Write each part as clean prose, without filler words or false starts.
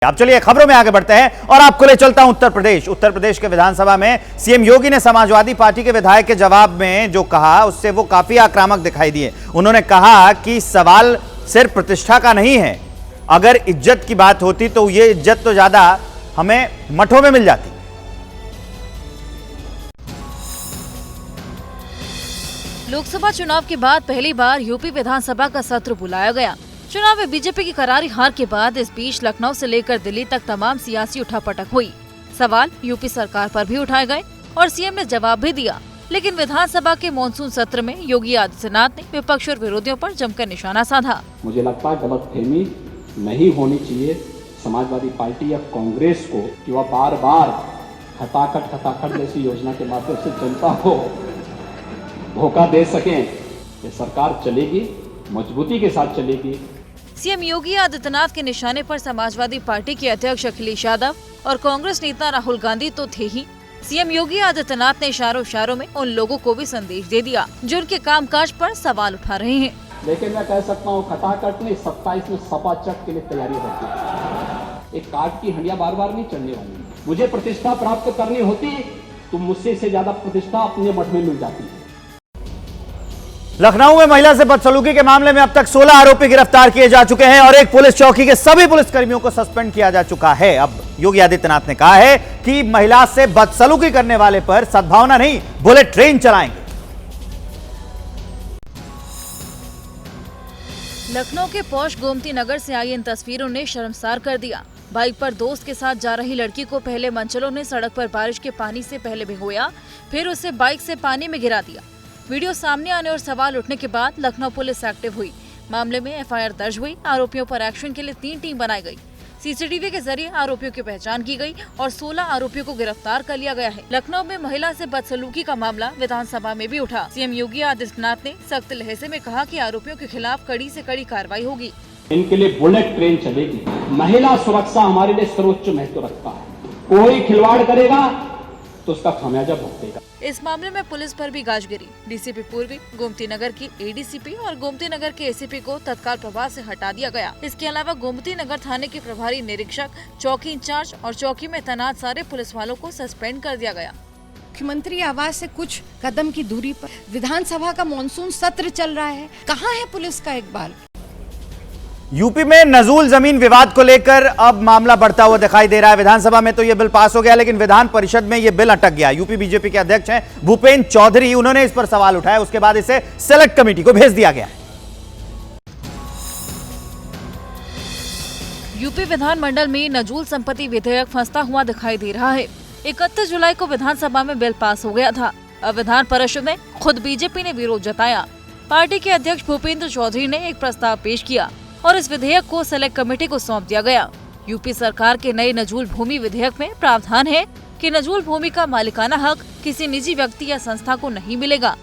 अब चलिए खबरों में आगे बढ़ते हैं और आपको ले चलता हूं उत्तर प्रदेश के विधानसभा में सीएम योगी ने समाजवादी पार्टी के विधायक के जवाब में जो कहा उससे वो काफी आक्रामक दिखाई दिए। उन्होंने कहा कि सवाल सिर्फ प्रतिष्ठा का नहीं है, अगर इज्जत की बात होती तो ये इज्जत तो ज्यादा हमें मठों में मिल जाती। लोकसभा चुनाव के बाद पहली बार यूपी विधानसभा का सत्र बुलाया गया। चुनाव में बीजेपी की करारी हार के बाद इस बीच लखनऊ से लेकर दिल्ली तक तमाम सियासी उठापटक हुई। सवाल यूपी सरकार पर भी उठाए गए और सीएम ने जवाब भी दिया, लेकिन विधानसभा के मानसून सत्र में योगी आदित्यनाथ ने विपक्ष और विरोधियों पर जमकर निशाना साधा। मुझे लगता है गलतफहमी नहीं होनी चाहिए समाजवादी पार्टी या कांग्रेस को कि वह बार बार खटाखट जैसी योजना के माध्यम से जनता को धोखा दे सकें। ये सरकार चलेगी, मजबूती के साथ चलेगी। सीएम योगी आदित्यनाथ के निशाने पर समाजवादी पार्टी के अध्यक्ष अखिलेश यादव और कांग्रेस नेता राहुल गांधी तो थे ही। सीएम योगी आदित्यनाथ ने इशारों में उन लोगों को भी संदेश दे दिया जो उनके कामकाज पर सवाल उठा रहे हैं। लेकिन मैं कह सकता हूँ खटाखट में 27 में सपा चक के लिए तैयारी होती है। एक कार्ड की हंडिया बार बार नहीं चढ़ने वाली। मुझे प्रतिष्ठा प्राप्त करनी होती तो मुझसे से ज्यादा प्रतिष्ठा अपने मठ में मिल जाती है। लखनऊ में महिला से बदसलूकी के मामले में अब तक 16 आरोपी गिरफ्तार किए जा चुके हैं और एक पुलिस चौकी के सभी पुलिसकर्मियों को सस्पेंड किया जा चुका है। अब योगी आदित्यनाथ ने कहा है कि महिला से बदसलूकी करने वाले पर सद्भावना नहीं, बुलेट ट्रेन चलाएंगे। लखनऊ के पौष गोमती नगर से आई इन तस्वीरों ने शर्मसार कर दिया। बाइक पर दोस्त के साथ जा रही लड़की को पहले मनचलों ने सड़क पर बारिश के पानी से पहले भिगोया, फिर उसे बाइक से पानी में गिरा दिया। वीडियो सामने आने और सवाल उठने के बाद लखनऊ पुलिस एक्टिव हुई। मामले में एफआईआर दर्ज हुई। आरोपियों पर एक्शन के लिए 3 टीम बनाई गई। सीसीटीवी के जरिए आरोपियों की पहचान की गई और 16 आरोपियों को गिरफ्तार कर लिया गया है। लखनऊ में महिला से बदसलूकी का मामला विधानसभा में भी उठा। सीएम योगी आदित्यनाथ ने सख्त लहजे में कहा कि आरोपियों के खिलाफ कड़ी से कड़ी कार्रवाई होगी। इनके लिए बुलेट ट्रेन चलेगी। महिला सुरक्षा हमारे लिए सर्वोच्च महत्व रखता है। कोई खिलवाड़ करेगा तो उसका खामियाजा भुगतेगा। इस मामले में पुलिस पर भी गाज गिरी। डीसीपी पूर्वी, गोमती नगर की एडीसीपी और गोमती नगर के एसीपी को तत्काल प्रभाव से हटा दिया गया। इसके अलावा गोमती नगर थाने के प्रभारी निरीक्षक, चौकी इंचार्ज और चौकी में तैनात सारे पुलिस वालों को सस्पेंड कर दिया गया। मुख्यमंत्री आवास से कुछ कदम की दूरी पर विधानसभा का मानसून सत्र चल रहा है। कहाँ है पुलिस का इकबाल? यूपी में नजूल जमीन विवाद को लेकर अब मामला बढ़ता हुआ दिखाई दे रहा है। विधानसभा में तो यह बिल पास हो गया, लेकिन विधान परिषद में यह बिल अटक गया। यूपी बीजेपी के अध्यक्ष हैं भूपेंद्र चौधरी, उन्होंने इस पर सवाल उठाया। उसके बाद इसे सेलेक्ट कमेटी को भेज दिया गया है। यूपी विधानमंडल में नजूल संपत्ति विधेयक फंसता हुआ दिखाई दे रहा है। 31 जुलाई को विधानसभा में बिल पास हो गया था। अब विधान परिषद में खुद बीजेपी ने विरोध जताया। पार्टी के अध्यक्ष भूपेंद्र चौधरी ने एक प्रस्ताव पेश किया और इस विधेयक को सेलेक्ट कमेटी को सौंप दिया गया। यूपी सरकार के नए नजूल भूमि विधेयक में प्रावधान है कि नजूल भूमि का मालिकाना हक किसी निजी व्यक्ति या संस्था को नहीं मिलेगा।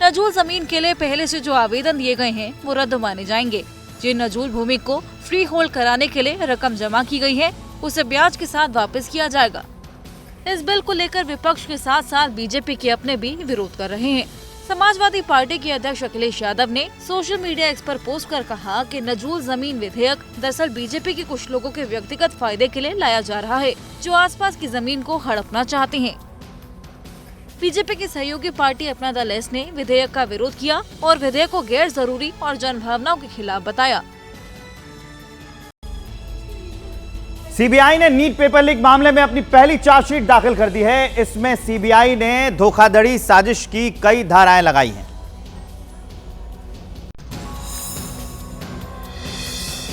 नजूल जमीन के लिए पहले से जो आवेदन दिए गए हैं वो रद्द माने जाएंगे। जिन नजूल भूमि को फ्री होल्ड कराने के लिए रकम जमा की गई है उसे ब्याज के साथ वापस किया जाएगा। इस बिल को लेकर विपक्ष के साथ साथ बीजेपी के अपने भी विरोध कर रहे हैं। समाजवादी पार्टी के अध्यक्ष अखिलेश यादव ने सोशल मीडिया एक्स पर पोस्ट कर कहा कि नजूल जमीन विधेयक दरअसल बीजेपी के कुछ लोगों के व्यक्तिगत फायदे के लिए लाया जा रहा है जो आसपास की जमीन को हड़पना चाहते हैं। बीजेपी की सहयोगी पार्टी अपना दल एस ने विधेयक का विरोध किया और विधेयक को गैर जरूरी और जनभावनाओं के खिलाफ बताया। सीबीआई ने नीट पेपर लीक मामले में अपनी पहली चार्जशीट दाखिल कर दी है। इसमें सीबीआई ने धोखाधड़ी साजिश की कई धाराएं लगाई हैं।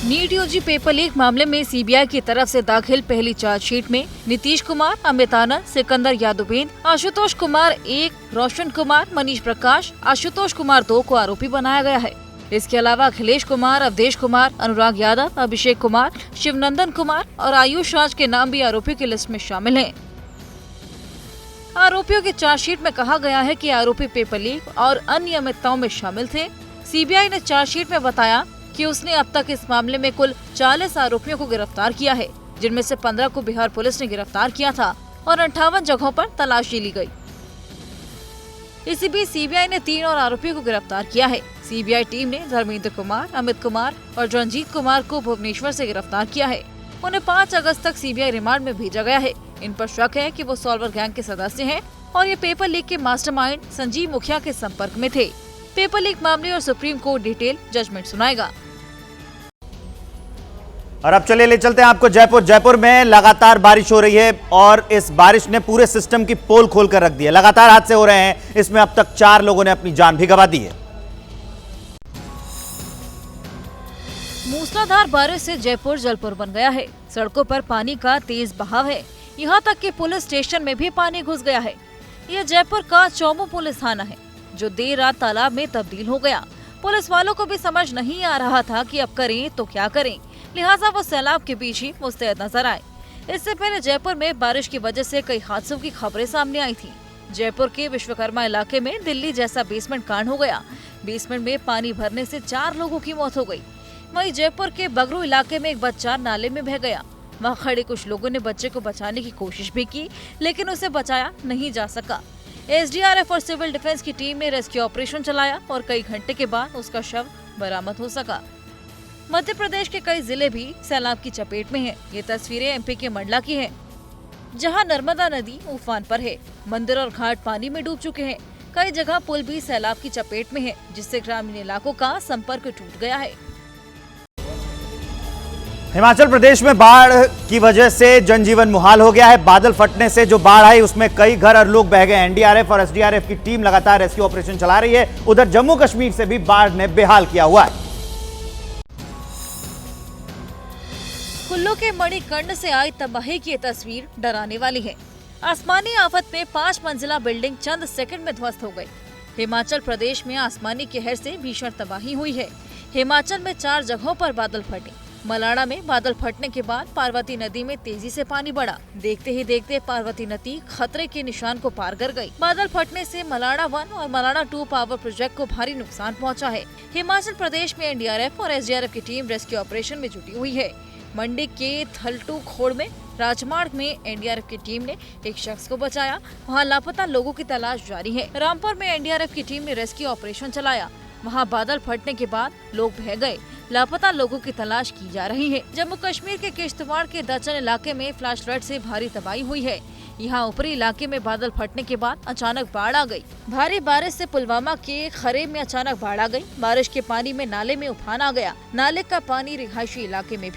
नीट यूजी पेपर लीक मामले में सीबीआई की तरफ से दाखिल पहली चार्जशीट में नीतीश कुमार, अमित आनंद, सिकंदर यादवेंद्र, आशुतोष कुमार 1, रोशन कुमार, मनीष प्रकाश, आशुतोष कुमार 2 को आरोपी बनाया गया है। इसके अलावा अखिलेश कुमार, अवधेश कुमार, अनुराग यादव, अभिषेक कुमार, शिवनंदन कुमार और आयुष राज के नाम भी आरोपियों की लिस्ट में शामिल हैं। आरोपियों की चार्जशीट में कहा गया है कि आरोपी पेपर लीक और अनियमितताओं में शामिल थे। सीबीआई ने चार्जशीट में बताया कि उसने अब तक इस मामले में कुल 40 आरोपियों को गिरफ्तार किया है, जिनमें से 15 को बिहार पुलिस ने गिरफ्तार किया था और 58 जगहों पर तलाशी ली गई। इसी बीच सीबीआई ने 3 और आरोपियों को गिरफ्तार किया है। सीबीआई टीम ने धर्मेंद्र कुमार, अमित कुमार और रंजीत कुमार को भुवनेश्वर से गिरफ्तार किया है। उन्हें 5 अगस्त तक सीबीआई रिमांड में भेजा गया है। इन पर शक है कि वो सॉल्वर गैंग के सदस्य हैं और ये पेपर लीक के मास्टरमाइंड संजीव मुखिया के संपर्क में थे। पेपर लीक मामले और सुप्रीम कोर्ट डिटेल जजमेंट सुनाएगा। और अब चलिए ले चलते हैं आपको जयपुर। जयपुर में लगातार बारिश हो रही है और इस बारिश ने पूरे सिस्टम की पोल खोल कर रख दी है। लगातार हादसे हो रहे हैं, इसमें अब तक 4 लोगों ने अपनी जान भी गंवा दी है। मूसलाधार बारिश से जयपुर जलपुर बन गया है। सड़कों पर पानी का तेज बहाव है। यहाँ तक कि पुलिस स्टेशन में भी पानी घुस गया है। यह जयपुर का चौमू पुलिस थाना है, जो देर रात तालाब में तब्दील हो गया। पुलिस वालों को भी समझ नहीं आ रहा था कि अब करें तो क्या करें, लिहाजा वो सैलाब के बीच ही मुस्तैद नजर आए। इससे पहले जयपुर में बारिश की वजह से कई हादसों की खबरें सामने आई थी। जयपुर के विश्वकर्मा इलाके में दिल्ली जैसा बेसमेंट कांड हो गया। बेसमेंट में पानी भरने से 4 लोगों की मौत हो गई। वहीं जयपुर के बगरू इलाके में एक बच्चा नाले में बह गया। वहाँ खड़े कुछ लोगों ने बच्चे को बचाने की कोशिश भी की, लेकिन उसे बचाया नहीं जा सका। एसडीआरएफ और सिविल डिफेंस की टीम ने रेस्क्यू ऑपरेशन चलाया और कई घंटे के बाद उसका शव बरामद हो सका। मध्य प्रदेश के कई जिले भी सैलाब की चपेट में हैं। ये तस्वीरें एमपी के मंडला की हैं, जहां नर्मदा नदी उफान पर है। मंदिर और घाट पानी में डूब चुके हैं। कई जगह पुल भी सैलाब की चपेट में है, जिससे ग्रामीण इलाकों का संपर्क टूट गया है। हिमाचल प्रदेश में बाढ़ की वजह से जनजीवन मुहाल हो गया है। बादल फटने से जो बाढ़ आई उसमें कई घर और लोग बह गए। एनडीआरएफ और एसडीआरएफ की टीम लगातार रेस्क्यू ऑपरेशन चला रही है। उधर जम्मू कश्मीर से भी बाढ़ ने बेहाल किया हुआ है। कुल्लू के मणिकर्ण से आई तबाही की तस्वीर डराने वाली है। आसमानी आफत में 5 मंजिला बिल्डिंग चंद सेकंड में ध्वस्त हो गई। हिमाचल प्रदेश में आसमानी कहर से भीषण तबाही हुई है। हिमाचल में 4 जगहों पर बादल फटे। मलाड़ा में बादल फटने के बाद पार्वती नदी में तेजी से पानी बढ़ा। देखते ही देखते पार्वती नदी खतरे के निशान को पार कर गई। बादल फटने से मलाड़ा 1 और मलाड़ा 2 पावर प्रोजेक्ट को भारी नुकसान पहुंचा है। हिमाचल प्रदेश में एनडीआरएफ और एसडीआरएफ की टीम रेस्क्यू ऑपरेशन में जुटी हुई है। मंडी के थलटू खोड़ में राजमार्ग में एनडीआरएफ की टीम ने एक शख्स को बचाया। वहां लापता लोगों की तलाश जारी है। रामपुर में एनडीआरएफ की टीम ने रेस्क्यू ऑपरेशन चलाया। वहां बादल फटने के बाद लोग बह गए। लापता लोगों की तलाश की जा रही है। जम्मू कश्मीर के किश्तवाड़ के दचन इलाके में फ्लैश फ्लड से भारी तबाही हुई है। यहाँ ऊपरी इलाके में बादल फटने के बाद अचानक बाढ़ आ गई। भारी बारिश से पुलवामा के खरेब में अचानक बाढ़ आ गई। बारिश के पानी में नाले में उफान आ गया। नाले का पानी रिहायशी इलाके में भी